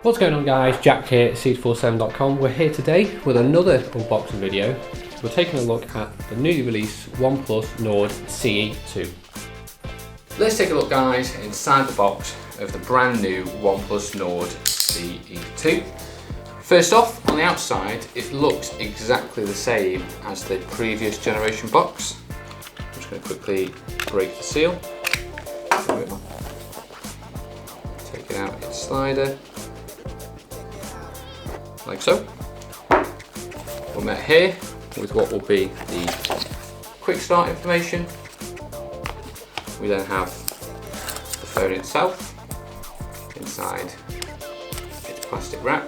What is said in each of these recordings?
What's going on guys, Jack here at seed47.com. We're here today with another unboxing video. We're taking a look at the newly released OnePlus Nord CE 2. Let's take a look guys inside the box of the brand new OnePlus Nord CE 2. First off, on the outside it looks exactly the same as the previous generation box. I'm just going to quickly break the seal. Take it out its slider. Like so. We're met here with what will be the quick start information. We then have the phone itself inside its plastic wrap.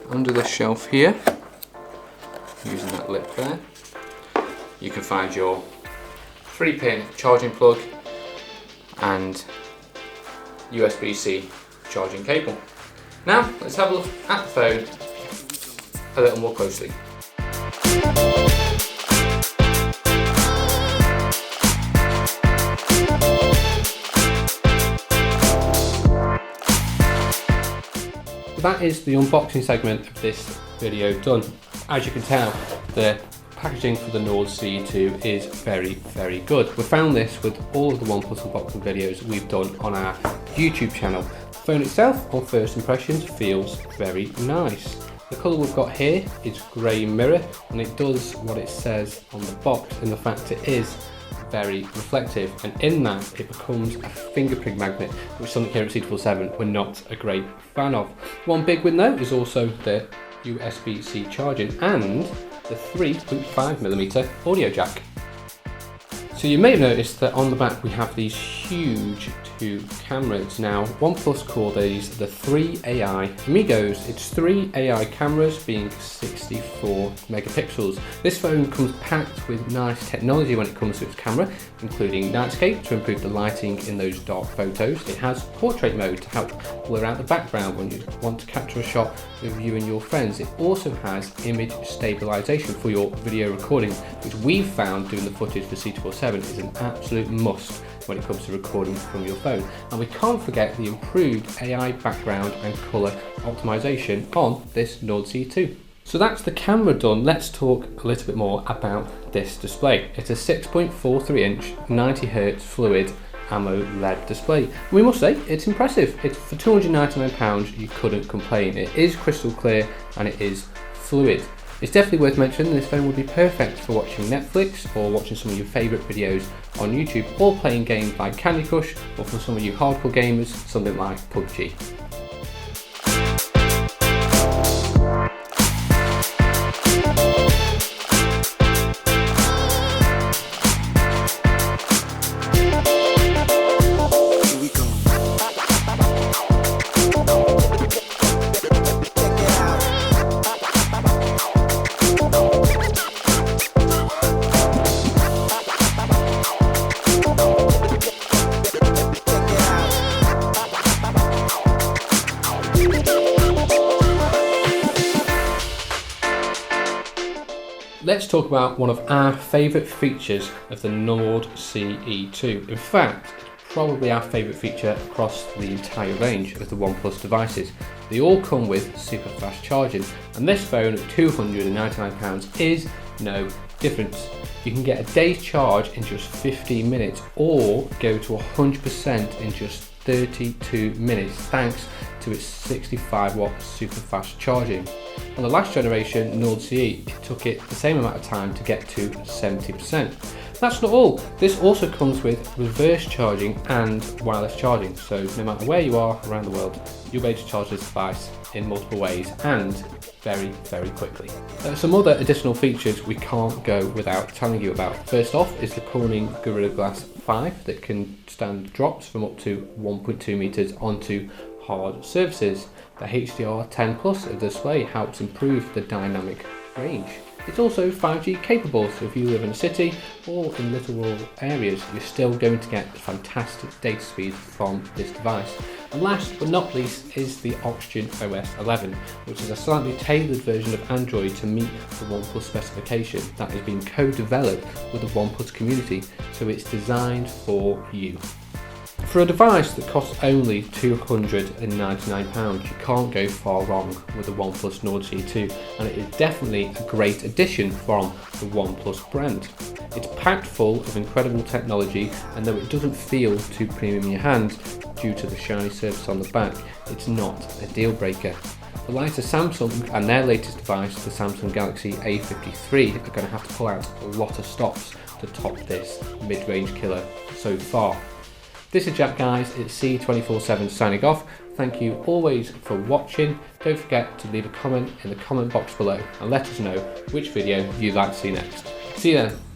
Under the shelf here, using that lip there, you can find your 3-pin charging plug and USB-C charging cable. Now let's have a look at the phone a little more closely. That is the unboxing segment of this video done. As you can tell, the packaging for the Nord CE 2 is very good. We found this with all of the OnePlus unboxing videos we've done on our YouTube channel. The phone itself, on first impressions, feels very nice. The colour we've got here is grey mirror, and it does what it says on the box in the fact it is very reflective, and in that it becomes a fingerprint magnet, which is something here at seed47 we're not a great fan of. One big win though is also the USB-C charging and the 3.5mm audio jack. So you may have noticed that on the back we have these huge two cameras. Now OnePlus call these the 3 AI Amigos. It's 3 AI cameras being 64 megapixels. This phone comes packed with nice technology when it comes to its camera, including nightscape to improve the lighting in those dark photos. It has portrait mode to help blur out the background when you want to capture a shot of you and your friends. It also has image stabilization for your video recording, which we've found doing the footage for seed47 is an absolute must when it comes to recording from your phone. And we can't forget the improved AI background and colour optimization on this Nord CE 2. So that's the camera done. Let's talk a little bit more about this display. It's a 6.43 inch 90Hz fluid AMOLED display. We must say it's impressive. It's for £299, you couldn't complain. It is crystal clear and it is fluid. It's definitely worth mentioning this phone would be perfect for watching Netflix or watching some of your favourite videos on YouTube, or playing games like Candy Crush, or for some of you hardcore gamers, something like PUBG. Let's talk about one of our favourite features of the Nord CE 2. In fact, it's probably our favourite feature across the entire range of the OnePlus devices. They all come with super fast charging, and this phone at £299 is no different. You can get a day's charge in just 15 minutes or go to 100% in just 32 minutes thanks to its 65 watt super fast charging. On the last generation Nord CE, it took it the same amount of time to get to 70%. That's not all. This also comes with reverse charging and wireless charging, so no matter where you are around the world, you'll be able to charge this device in multiple ways and very quickly. Some other additional features we can't go without telling you about. First off is the Corning Gorilla Glass 5 that can stand drops from up to 1.2 meters onto hard surfaces. The HDR10 Plus of the display helps improve the dynamic range. It's also 5G capable, so if you live in a city or in little rural areas, you're still going to get fantastic data speed from this device. And last but not least is the Oxygen OS 11, which is a slightly tailored version of Android to meet the OnePlus specification that has been co-developed with the OnePlus community, so it's designed for you. For a device that costs only £299, you can't go far wrong with the OnePlus Nord CE2, and it is definitely a great addition from the OnePlus brand. It's packed full of incredible technology, and though it doesn't feel too premium in your hand due to the shiny surface on the back, it's not a deal breaker. The likes of Samsung and their latest device, the Samsung Galaxy A53, are going to have to pull out a lot of stops to top this mid-range killer so far. This is Jack, guys. It's C247 signing off. Thank you always for watching. Don't forget to leave a comment in the comment box below and let us know which video you'd like to see next. See you then.